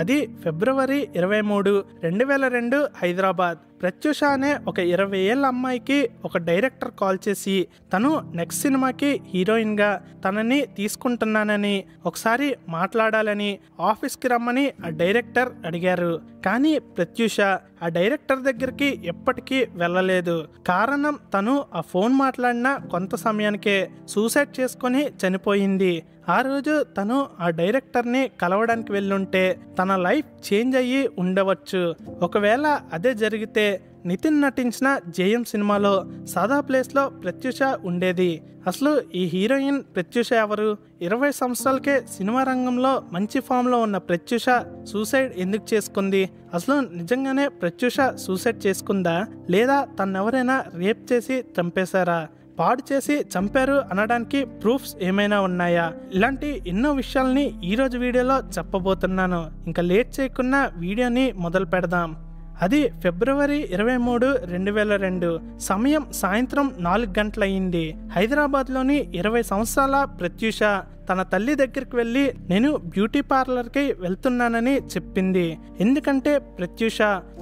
అది ఫిబ్రవరి 23, 2002 హైదరాబాద్. ప్రత్యూష అనే ఒక 20 ఏళ్ల అమ్మాయికి ఒక డైరెక్టర్ కాల్ చేసి తను నెక్స్ట్ సినిమాకి హీరోయిన్గా తనని తీసుకుంటున్నానని, ఒకసారి మాట్లాడాలని ఆఫీస్కి రమ్మని ఆ డైరెక్టర్ అడిగారు. కానీ ప్రత్యూష ఆ డైరెక్టర్ దగ్గరికి ఎప్పటికీ వెళ్ళలేదు. కారణం తను ఆ ఫోన్ మాట్లాడిన కొంత సమయానికే సూసైడ్ చేసుకొని చనిపోయింది. ఆ రోజు తను ఆ డైరెక్టర్ని కలవడానికి వెళ్ళుంటే తన లైఫ్ చేంజ్ అయ్యి ఉండవచ్చు. ఒకవేళ అదే జరిగితే నితిన్ నటించిన జయం సినిమాలో సాదా ప్లేస్లో ప్రత్యూష ఉండేది. అసలు ఈ హీరోయిన్ ప్రత్యూష ఎవరు? 20 సంవత్సరాలకే సినిమా రంగంలో మంచి ఫామ్లో ఉన్న ప్రత్యూష సూసైడ్ ఎందుకు చేసుకుంది? అసలు నిజంగానే ప్రత్యూష సూసైడ్ చేసుకుందా, లేదా తన్నెవరైనా రేప్ చేసి చంపేశారా, పాడు చేసి చంపారు అనడానికి ప్రూఫ్స్ ఏమైనా ఉన్నాయా? ఇలాంటి ఎన్నో విషయాల్ని ఈరోజు వీడియోలో చెప్పబోతున్నాను. ఇంకా లేట్ చేయకుండా వీడియోని మొదలు పెడదాం. అది ఫిబ్రవరి 23, 2002. సమయం సాయంత్రం 4 గంటలయ్యింది. హైదరాబాద్లోని 20 సంవత్సరాల ప్రత్యూష తన తల్లి దగ్గరికి వెళ్ళి నేను బ్యూటీ పార్లర్కి వెళ్తున్నానని చెప్పింది. ఎందుకంటే ప్రత్యూష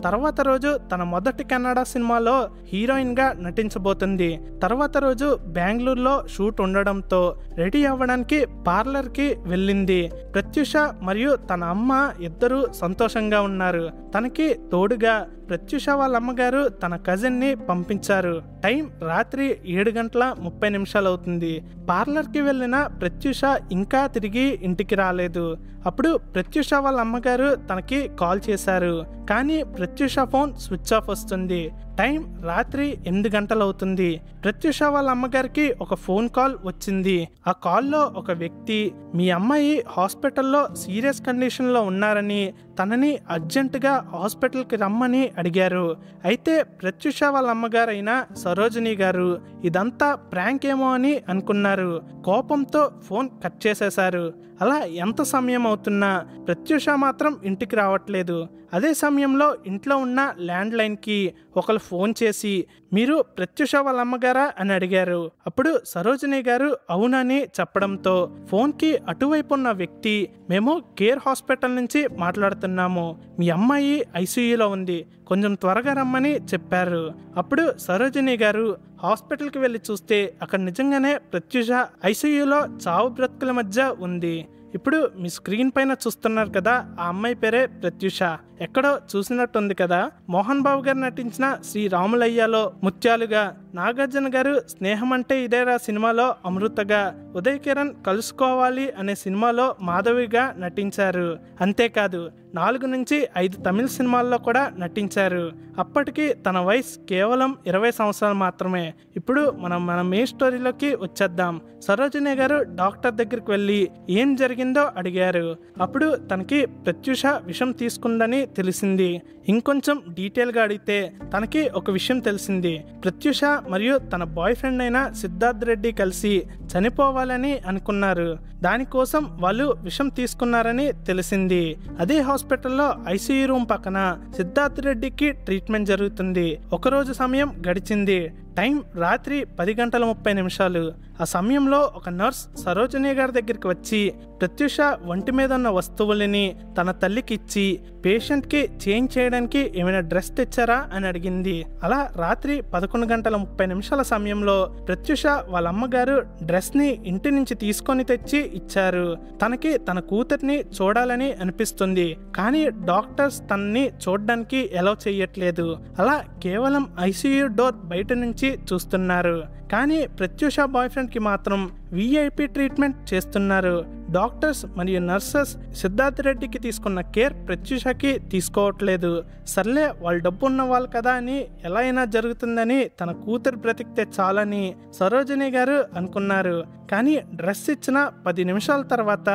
తర్వాత రోజు తన మొదటి కన్నడ సినిమాలో హీరోయిన్గా నటించబోతుంది. తర్వాత రోజు బెంగళూరులో షూట్ ఉండడంతో రెడీ అవ్వడానికి పార్లర్కి వెళ్ళింది. ప్రత్యూష మరియు తన అమ్మ ఇద్దరు సంతోషంగా ఉన్నారు. తనకి తోడుగా ప్రత్యూష వాళ్ళ అమ్మగారు తన కజిన్ని పంపించారు. టైం రాత్రి 7:30 అవుతుంది. పార్లర్కి వెళ్ళిన ప్రత్యూష ఇంకా తిరిగి ఇంటికి రాలేదు. అప్పుడు ప్రత్యూష వాళ్ళ అమ్మగారు తనకి కాల్ చేశారు. కానీ ప్రత్యూష ఫోన్ స్విచ్ ఆఫ్ వస్తుంది. టైం రాత్రి 8 గంటలవుతుంది. ప్రత్యూష వాళ్ళ అమ్మగారికి ఒక ఫోన్ కాల్ వచ్చింది. ఆ కాల్లో ఒక వ్యక్తి మీ అమ్మాయి హాస్పిటల్లో సీరియస్ కండిషన్లో ఉన్నారని, తనని అర్జెంటుగా హాస్పిటల్కి రమ్మని అడిగారు. అయితే ప్రత్యూష వాళ్ళ అమ్మగారైన సరోజిని గారు ఇదంతా ప్రాంక్ ఏమో అని అనుకున్నారు. కోపంతో ఫోన్ కట్ చేసేశారు. అలా ఎంత సమయం అవుతున్నా ప్రత్యూష మాత్రం ఇంటికి రావట్లేదు. అదే సమయంలో ఇంట్లో ఉన్న ల్యాండ్ లైన్కి ఒకరు ఫోన్ చేసి మీరు ప్రత్యూష వాళ్ళ అమ్మగారా అని అడిగారు. అప్పుడు సరోజిని గారు అవునని చెప్పడంతో ఫోన్కి అటువైపు ఉన్న వ్యక్తి మేము కేర్ హాస్పిటల్ నుంచి మాట్లాడుతున్నాము, మీ అమ్మాయి ఐసీయూలో ఉంది, కొంచెం త్వరగా రమ్మని చెప్పారు. అప్పుడు సరోజిని గారు హాస్పిటల్కి వెళ్ళి చూస్తే అక్కడ నిజంగానే ప్రత్యూష ఐసీయూలో చావు బ్రతుకుల మధ్య ఉంది. ఇప్పుడు మీ స్క్రీన్ పైన చూస్తున్నారు కదా, ఆ అమ్మాయి పేరే ప్రత్యూష. ఎక్కడో చూసినట్టుంది కదా. మోహన్ బాబు గారు నటించిన శ్రీ రాములయ్యలో ముత్యాలుగా, నాగార్జున గారు స్నేహం అంటే ఇదేరా సినిమాలో అమృతగా, ఉదయ్ కిరణ్ కలుసుకోవాలి అనే సినిమాలో మాధవిగా నటించారు. అంతేకాదు 4 నుంచి 5 తమిళ సినిమాల్లో కూడా నటించారు. అప్పటికి తన వయసు కేవలం 20 సంవత్సరాలు మాత్రమే. ఇప్పుడు మన మెయిన్ స్టోరీలోకి వచ్చేద్దాం. సరోజిని గారు డాక్టర్ దగ్గరికి వెళ్ళి ఏం జరిగిందో అడిగారు. అప్పుడు తనకి ప్రత్యూష విషం తీసుకుందని తెలిసింది. ఇంకొంచెం డీటెయిల్గా అడిగితే తనకి ఒక విషయం తెలిసింది. ప్రత్యూష మరియు తన బాయ్ ఫ్రెండ్ అయిన సిద్ధార్థ్ రెడ్డి కలిసి చనిపోవాలని అనుకున్నారు. దానికోసం వాళ్ళు విషం తీసుకున్నారని తెలిసింది. అదే హాస్పిటల్లో ఐసీయూ రూమ్ పక్కన సిద్ధార్థ్ రెడ్డికి ట్రీట్మెంట్ జరుగుతుంది. ఒకరోజు సమయం గడిచింది. టైం రాత్రి 10:30. ఆ సమయంలో ఒక నర్స్ సరోజిని గారి దగ్గరికి వచ్చి ప్రత్యూష ఒంటి మీద ఉన్న వస్తువులని తన తల్లికి ఇచ్చి పేషెంట్కి చేంజ్ చేయడానికి ఏమైనా డ్రెస్ తెచ్చారా అని అడిగింది. అలా రాత్రి 11:30 సమయంలో ప్రత్యూష వాళ్ళ అమ్మగారు డ్రెస్ని ఇంటి నుంచి తీసుకొని తెచ్చి ఇచ్చారు. తనకి తన కూతుర్ని చూడాలని అనిపిస్తుంది, కానీ డాక్టర్స్ తనని చూడడానికి ఎలా చెయ్యట్లేదు. అలా కేవలం ఐసీయూ డోర్ బయట నుంచి చూస్తున్నారు. కానీ ప్రత్యూష బాయ్ ఫ్రెండ్కి మాత్రం విఐపి ట్రీట్మెంట్ చేస్తున్నారు. డాక్టర్స్ మరియు నర్సెస్ సిద్ధార్థ్ రెడ్డికి తీసుకున్న కేర్ ప్రత్యూషకి తీసుకోవట్లేదు. సర్లే వాళ్ళు డబ్బు ఉన్న వాళ్ళు కదా అని ఎలా అయినా జరుగుతుందని తన కూతురు బ్రతికితే చాలని సరోజిని గారు అనుకున్నారు. కానీ డ్రెస్ ఇచ్చిన 10 నిమిషాల తర్వాత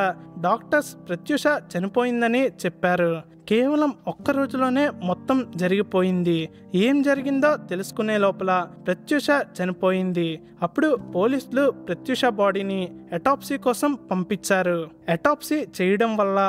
డాక్టర్స్ ప్రత్యూష చనిపోయిందని చెప్పారు. కేవలం ఒక్క రోజులోనే మొత్తం జరిగిపోయింది. ఏం జరిగిందో తెలుసుకునే లోపల ప్రత్యూష చనిపోయింది. అప్పుడు పోలీసులు ప్రత్యూష బాడీని అటాప్సీ కోసం పంపించారు. అటాప్సీ చేయడం వల్ల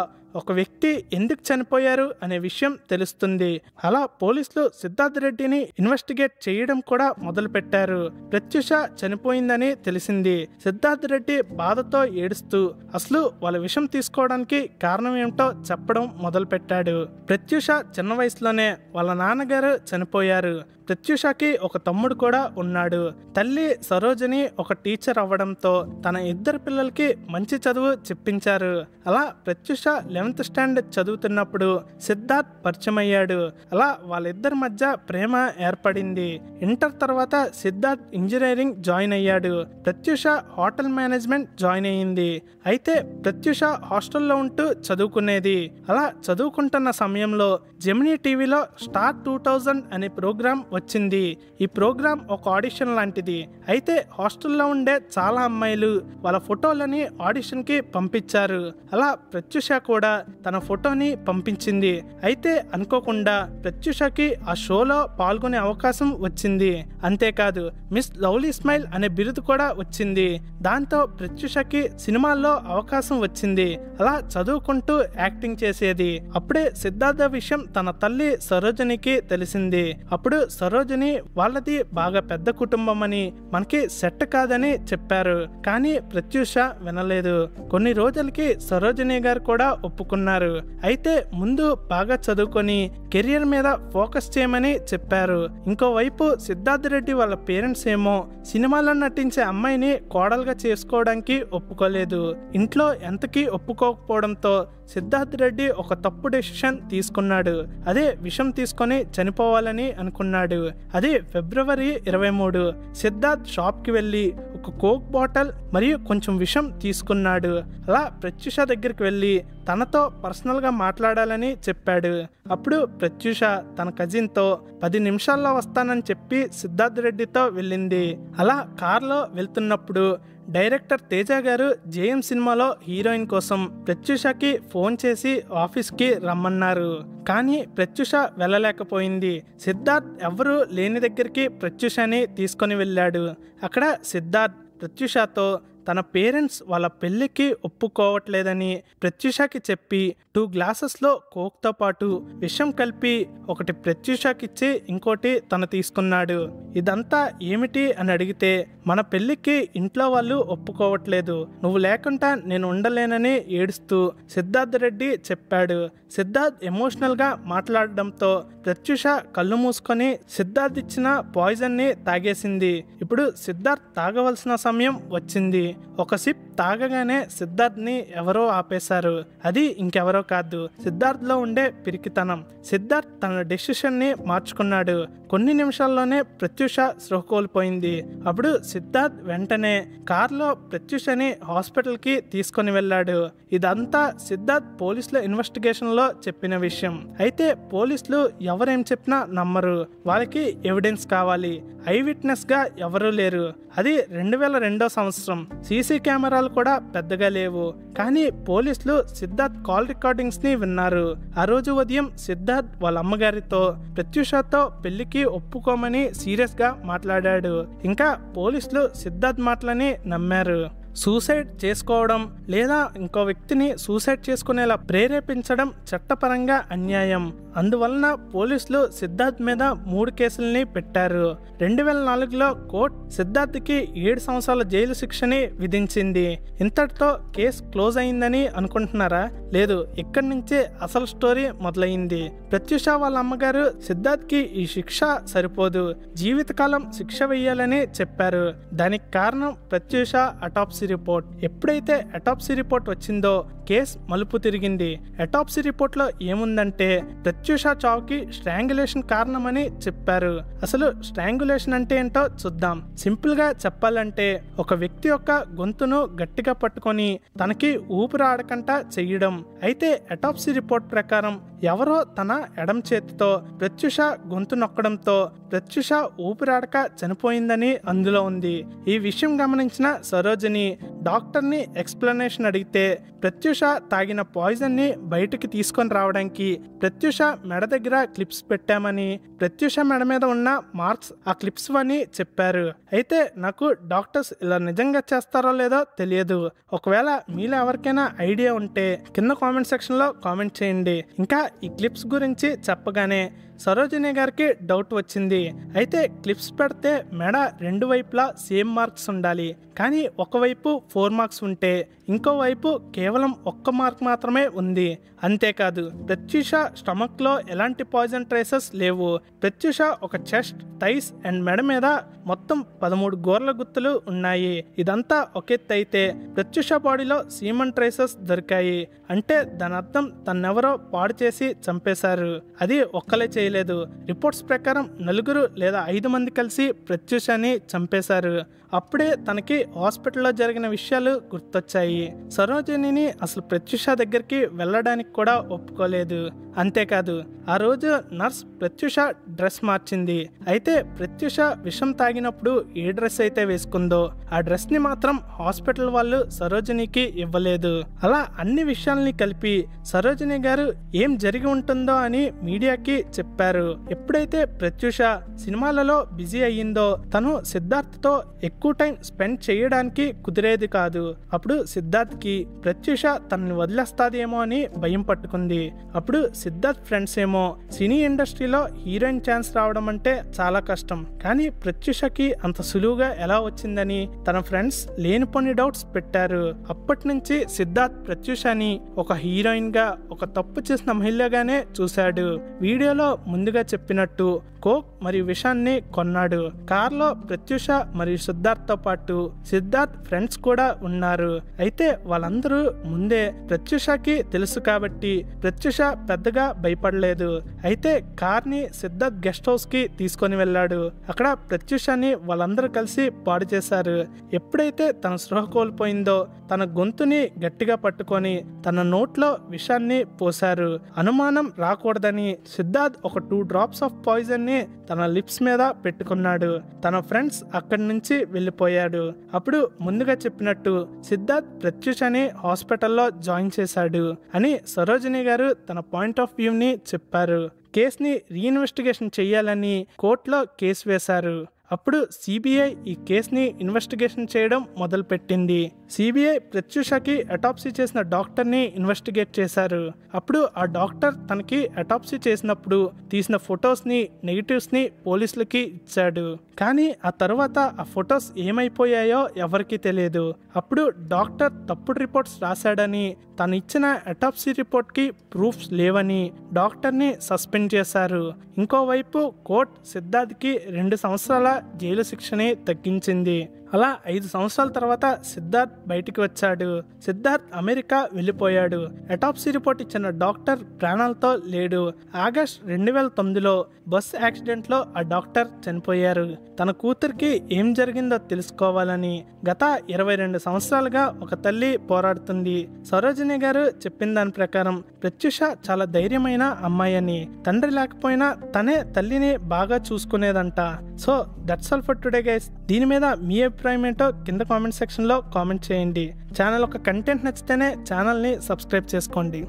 ఒక వ్యక్తి ఎందుకు చనిపోయారు అనే విషయం తెలుస్తుంది. అలా పోలీసులు సిద్ధార్థ్ రెడ్డిని ఇన్వెస్టిగేట్ చేయడం కూడా మొదలుపెట్టారు. ప్రత్యూష చనిపోయిందని తెలిసింది. సిద్ధార్థ్ రెడ్డి బాధతో ఏడుస్తూ అసలు వాళ్ళ విషం తీసుకోవడానికి కారణం ఏమిటో చెప్పడం మొదలుపెట్టాడు. ప్రత్యూష చిన్న వయసులోనే వాళ్ళ నాన్నగారు చనిపోయారు. ప్రత్యూషకి ఒక తమ్ముడు కూడా ఉన్నాడు. తల్లి సరోజిని ఒక టీచర్ అవ్వడంతో తన ఇద్దరు పిల్లలకి మంచి చదువు చెప్పించారు. అలా ప్రత్యూష 11th స్టాండర్డ్ చదువుతున్నప్పుడు సిద్ధార్థ్ పరిచయం అయ్యాడు. అలా వాళ్ళిద్దరి మధ్య ప్రేమ ఏర్పడింది. ఇంటర్ తర్వాత సిద్ధార్థ్ ఇంజనీరింగ్ జాయిన్ అయ్యాడు. ప్రత్యూష హోటల్ మేనేజ్మెంట్ జాయిన్ అయ్యింది. అయితే ప్రత్యూష హాస్టల్లో ఉంటూ చదువుకునేది. అలా చదువుకుంటున్న సమయంలో జెమినీ టీవీలో స్టార్ 2000 అనే ప్రోగ్రాం వచ్చింది. ఈ ప్రోగ్రాం ఒక ఆడిషన్ లాంటిది. అయితే హాస్టల్లో ఉండే చాలా అమ్మాయిలు వాళ్ళ ఫోటోలని ఆడిషన్కి పంపించారు. అలా ప్రత్యూష కూడా తన ఫోటోని పంపించింది. అయితే అనుకోకుండా ప్రత్యూషకి ఆ షోలో పాల్గొనే అవకాశం వచ్చింది. అంతేకాదు మిస్ లవ్లీ స్మైల్ అనే బిరుదు కూడా వచ్చింది. దాంతో ప్రత్యూషకి సినిమాల్లో అవకాశం వచ్చింది. అలా చదువుకుంటూ యాక్టింగ్ చేసేది. అప్పుడే సిద్ధార్థ విషయం తన తల్లి సరోజినికి తెలిసింది. అప్పుడు సరోజిని వాళ్ళది బాగా పెద్ద కుటుంబం అని, మనకి సెట్ కాదని చెప్పారు. కానీ ప్రత్యూష వినలేదు. కొన్ని రోజులకి సరోజిని గారు కూడా ఒప్పుకున్నారు. అయితే ముందు బాగా చదువుకొని కెరియర్ మీద ఫోకస్ చేయమని చెప్పారు. ఇంకోవైపు సిద్ధార్థ్ రెడ్డి వాళ్ళ పేరెంట్స్ ఏమో సినిమాలో నటించే అమ్మాయిని కోడలుగా చేసుకోవడానికి ఒప్పుకోలేదు. ఇంట్లో ఎంతకీ ఒప్పుకోకపోవడంతో సిద్ధార్థ్ రెడ్డి ఒక తప్పు డెసిషన్ తీసుకున్నాడు. అదే విషం తీసుకొని చనిపోవాలని అనుకున్నాడు. అది ఫిబ్రవరి 23. సిద్ధార్థ్ షాప్కి వెళ్ళి ఒక కోక్ బాటిల్ మరియు కొంచెం విషం తీసుకున్నాడు. అలా ప్రత్యూష దగ్గరికి వెళ్ళి తనతో పర్సనల్గా మాట్లాడాలని చెప్పాడు. అప్పుడు ప్రత్యూష తన కజిన్తో 10 నిమిషాల్లో వస్తానని చెప్పి సిద్ధార్థ్ రెడ్డితో వెళ్ళింది. అలా కార్లో వెళ్తున్నప్పుడు డైరెక్టర్ తేజ గారు జేఎం సినిమాలో హీరోయిన్ కోసం ప్రత్యూషకి ఫోన్ చేసి ఆఫీస్కి రమ్మన్నారు. కానీ ప్రత్యూష వెళ్ళలేకపోయింది. సిద్ధార్థ్ ఎవరూ లేని దగ్గరికి ప్రత్యూషని తీసుకొని వెళ్ళాడు. అక్కడ సిద్ధార్థ్ ప్రత్యూషతో తన పేరెంట్స్ వాళ్ళ పెళ్లికి ఒప్పుకోవట్లేదని ప్రత్యూషకి చెప్పి 2 గ్లాసెస్లో కోక్తో పాటు విషం కలిపి ఒకటి ప్రత్యూషకిచ్చి ఇంకోటి తను తీసుకున్నాడు. ఇదంతా ఏమిటి అని అడిగితే మన పెళ్లికి ఇంట్లో వాళ్ళు ఒప్పుకోవట్లేదు, నువ్వు లేకుండా నేను ఉండలేనని ఏడుస్తూ సిద్ధార్థ్ రెడ్డి చెప్పాడు. సిద్ధార్థ్ ఎమోషనల్గా మాట్లాడడంతో ప్రత్యూష కళ్ళు మూసుకొని సిద్ధార్థ్ ఇచ్చిన పాయిజన్ని తాగేసింది. ఇప్పుడు సిద్ధార్థ్ తాగవలసిన సమయం వచ్చింది. ఒక సిప్ తాగగానే సిద్ధార్థ్ని ఎవరో ఆపేశారు. అది ఇంకెవరో కాదు, సిద్ధార్థ్లో ఉండే పిరికితనం. సిద్ధార్థ్ తన డెసిషన్ని మార్చుకున్నాడు. కొన్ని నిమిషాల్లోనే ప్రత్యూష స్పృహ కోల్పోయింది. అప్పుడు సిద్ధార్థ్ వెంటనే కార్లో ప్రత్యూషని హాస్పిటల్కి తీసుకొని వెళ్ళాడు. ఇదంతా సిద్ధార్థ్ పోలీసుల ఇన్వెస్టిగేషన్లో చెప్పిన విషయం. అయితే పోలీసులు ఎవరేం చెప్పినా నమ్మరు. వాళ్ళకి ఎవిడెన్స్ కావాలి. ఐ విట్నెస్గా ఎవరూ లేరు. అది 2002 సంవత్సరం. సీసీ కెమెరాలు కూడా పెద్దగా లేవు. కానీ పోలీసులు సిద్ధార్థ్ కాల్ రికార్డింగ్స్ని విన్నారు. ఆ రోజు ఉదయం సిద్ధార్థ్ వాళ్ళ అమ్మగారితో ప్రత్యూషతో పెళ్లికి ఒప్పుకోమని సీరియస్గా మాట్లాడాడు. ఇంకా పోలీసులు సిద్ధార్థ్ మాటలని నమ్మారు. సూసైడ్ చేసుకోవడం లేదా ఇంకో వ్యక్తిని సూసైడ్ చేసుకునేలా ప్రేరేపించడం చట్టపరంగా అన్యాయం. అందువలన పోలీసులు సిద్ధార్థ్ మీద 3 కేసుల్ని పెట్టారు. 2004లో కోర్టు సిద్ధార్థ్కి 7 సంవత్సరాల జైలు శిక్షని విధించింది. ఇంతటితో కేసు క్లోజ్ అయిందని అనుకుంటున్నారా? లేదు, ఇక్కడి నుంచే అసలు స్టోరీ మొదలైంది. ప్రత్యూష వాళ్ళ అమ్మగారు సిద్ధార్థ్కి ఈ శిక్ష సరిపోదు, జీవితకాలం శిక్ష వేయాలని చెప్పారు. దానికి కారణం ప్రత్యూష అటాప్సీ రిపోర్ట్. ఎప్పుడైతే అటాప్సీ రిపోర్ట్ వచ్చిందో కేసు మలుపు తిరిగింది. అటాప్సీ రిపోర్ట్లో ఏముందంటే ప్రత్యూష చావుకి స్ట్రాంగులేషన్ కారణమని చెప్పారు. అసలు స్ట్రాంగులేషన్ అంటే ఏంటో చూద్దాం. సింపుల్ గా చెప్పాలంటే ఒక వ్యక్తి యొక్క గొంతును గట్టిగా పట్టుకొని తనకి ఊపిరి ఆడకుండా చెయ్యడం. అయితే అటాప్సీ రిపోర్ట్ ప్రకారం ఎవరో తన ఎడమ చేతితో ప్రత్యూష గొంతు నొక్కడంతో ప్రత్యూష ఊపిరాడక చనిపోయిందని అందులో ఉంది. ఈ విషయం గమనించిన సరోజిని డాక్టర్ని ఎక్స్ప్లెనేషన్ అడిగితే ప్రత్యూష ప్రత్యూష తాగిన పాయిజన్ని బయటికి తీసుకొని రావడానికి ప్రత్యూష మెడ దగ్గర క్లిప్స్ పెట్టామని, ప్రత్యూష మెడ మీద ఉన్న మార్క్స్ ఆ క్లిప్స్ అని చెప్పారు. అయితే నాకు డాక్టర్స్ ఇలా నిజంగా చేస్తారో లేదో తెలియదు. ఒకవేళ మీలో ఎవరికైనా ఐడియా ఉంటే కింద కామెంట్ సెక్షన్లో కామెంట్ చేయండి. ఇంకా ఈ క్లిప్స్ గురించి చెప్పగానే సరోజిని గారికి డౌట్ వచ్చింది. అయితే క్లిప్స్ పెడితే మెడ రెండు వైపులా సేమ్ మార్క్స్ ఉండాలి, కానీ ఒకవైపు 4 మార్క్స్ ఉంటే ఇంకోవైపు కేవలం 1 మార్క్ మాత్రమే ఉంది. అంతేకాదు ప్రత్యూష స్టమక్లో ఎలాంటి పాయిజన్ ట్రేసెస్ లేవు. ప్రత్యూష ఒక చెస్ట్, థైస్ అండ్ మెడ మీద మొత్తం 13 గోర్ల గుర్తులు ఉన్నాయి. ఇదంతా ఒక ఎత్తు అయితే ప్రత్యూష బాడీలో సీమన్ ట్రేసెస్ దొరికాయి. అంటే దాని అర్థం తన్నెవరో పాడు చేసి చంపేశారు. అది ఒక్కలే చేయలేదు. రిపోర్ట్స్ ప్రకారం 4 లేదా 5 మంది కలిసి ప్రత్యూషని చంపేశారు. అప్పుడే తనకి హాస్పిటల్లో జరిగిన విషయాలు గుర్తొచ్చాయి. సరోజినిని అసలు ప్రత్యూష దగ్గరికి వెళ్ళడానికి కూడా ఒప్పుకోలేదు. అంతేకాదు ఆ రోజు నర్స్ ప్రత్యూష డ్రెస్ మార్చింది. అయితే ప్రత్యూష విషం తాగినప్పుడు ఏ డ్రెస్ అయితే వేసుకుందో ఆ డ్రెస్ ని మాత్రం హాస్పిటల్ వాళ్ళు సరోజినికి ఇవ్వలేదు. అలా అన్ని విషయాల్ని కలిపి సరోజిని గారు ఏం జరిగి ఉంటుందో అని మీడియాకి చెప్పారు. ఎప్పుడైతే ప్రత్యూష సినిమాలలో బిజీ అయ్యిందో తను సిద్ధార్థ్తో ఎక్కువ టైం స్పెండ్ చేయడానికి కుదిరేది కాదు. అప్పుడు సిద్ధార్థ్కి ప్రత్యూష తనని వదిలేస్తాదేమో అని భయం పట్టుకుంది. అప్పుడు సిద్ధార్థ్ ఫ్రెండ్స్ ఏమో సినీ ఇండస్ట్రీలో హీరోయిన్ ఛాన్స్ రావడం అంటే చాలా కష్టం, కానీ ప్రత్యూషకి అంత సులువుగా ఎలా వచ్చిందని తన ఫ్రెండ్స్ లేనిపోని డౌట్స్ పెట్టారు. అప్పటి నుంచి సిద్ధార్థ్ ప్రత్యూషని ఒక హీరోయిన్ గా, ఒక తప్పు చేసిన మహిళగానే చూశాడు. వీడియోలో ముందుగా చెప్పినట్టు కోక్ మరియు విషాన్ని కొన్నాడు. కార్లో ప్రత్యూష మరియు సిద్ధార్థ్తో పాటు సిద్ధార్థ్ ఫ్రెండ్స్ కూడా ఉన్నారు. అయితే వాళ్ళందరూ ముందే ప్రత్యూషకి తెలుసు కాబట్టి ప్రత్యూష పెద్దగా భయపడలేదు. అయితే కార్ని సిద్ధార్థ్ గెస్ట్ హౌస్ కి తీసుకొని వెళ్ళాడు. అక్కడ ప్రత్యూషని వాళ్ళందరూ కలిసి పాడు చేశారు. ఎప్పుడైతే తన స్పృహ కోల్పోయిందో తన గొంతుని గట్టిగా పట్టుకొని తన నోట్లో విషాన్ని పోశారు. అనుమానం రాకూడదని సిద్ధార్థ్ ఒక 2 drops ఆఫ్ పాయిజన్ ని తన లిప్స్ మీద పెట్టుకున్నాడు. తన ఫ్రెండ్స్ అక్కడి నుంచి వెళ్ళిపోయాడు. అప్పుడు ముందుగా చెప్పినట్టు సిద్ధార్థ్ ప్రత్యూషని హాస్పిటల్లో జాయిన్ చేశాడు అని సరోజిని గారు తన పాయింట్ ఆఫ్ వ్యూని చెప్పారు. కేసుని రీఇన్వెస్టిగేషన్ చేయాలని కోర్టులో కేసు వేశారు. అప్పుడు సిబిఐ ఈ కేసుని ఇన్వెస్టిగేషన్ చేయడం మొదలుపెట్టింది. సిబిఐ ప్రత్యూషకి అటాప్సీ చేసిన డాక్టర్ని ఇన్వెస్టిగేట్ చేశారు. అప్పుడు ఆ డాక్టర్ తనకి అటాప్సీ చేసినప్పుడు తీసిన ఫొటోస్ని, నెగిటివ్స్ని పోలీసులకి ఇచ్చాడు. కానీ ఆ తర్వాత ఆ ఫొటోస్ ఏమైపోయాయో ఎవరికీ తెలియదు. అప్పుడు డాక్టర్ తప్పుడు రిపోర్ట్స్ రాశాడని, తను ఇచ్చిన అటాప్సీ రిపోర్ట్కి ప్రూఫ్స్ లేవని డాక్టర్ని సస్పెండ్ చేశారు. ఇంకోవైపు కోర్టు సిద్ధార్థ్కి 2 సంవత్సరాల జైలు శిక్షని తగ్గించింది. అలా 5 సంవత్సరాల తర్వాత సిద్ధార్థ్ బయటికి వచ్చాడు. సిద్ధార్థ్ అమెరికా వెళ్ళిపోయాడు. అటాప్సీ రిపోర్ట్ ఇచ్చిన డాక్టర్ ప్రాణాలతో లేడు. ఆగస్ట్ 2009లో బస్ యాక్సిడెంట్లో ఆ డాక్టర్ చనిపోయారు. తన కూతురికి ఏం జరిగిందో తెలుసుకోవాలని గత 22 సంవత్సరాలుగా ఒక తల్లి పోరాడుతుంది. సరోజిని గారు చెప్పిన దాని ప్రకారం ప్రత్యూష చాలా ధైర్యమైన అమ్మాయి అని, తండ్రి లేకపోయినా తనే తల్లిని బాగా చూసుకునేదంట. So that's all for today guys. దీని మీద మీ అభిప్రాయం ఏంటో కింద కామెంట్ సెక్షన్లో కామెంట్ చేయండి. ఛానల్ ఒక కంటెంట్ నచ్చితేనే ఛానల్ని సబ్స్క్రైబ్ చేసుకోండి.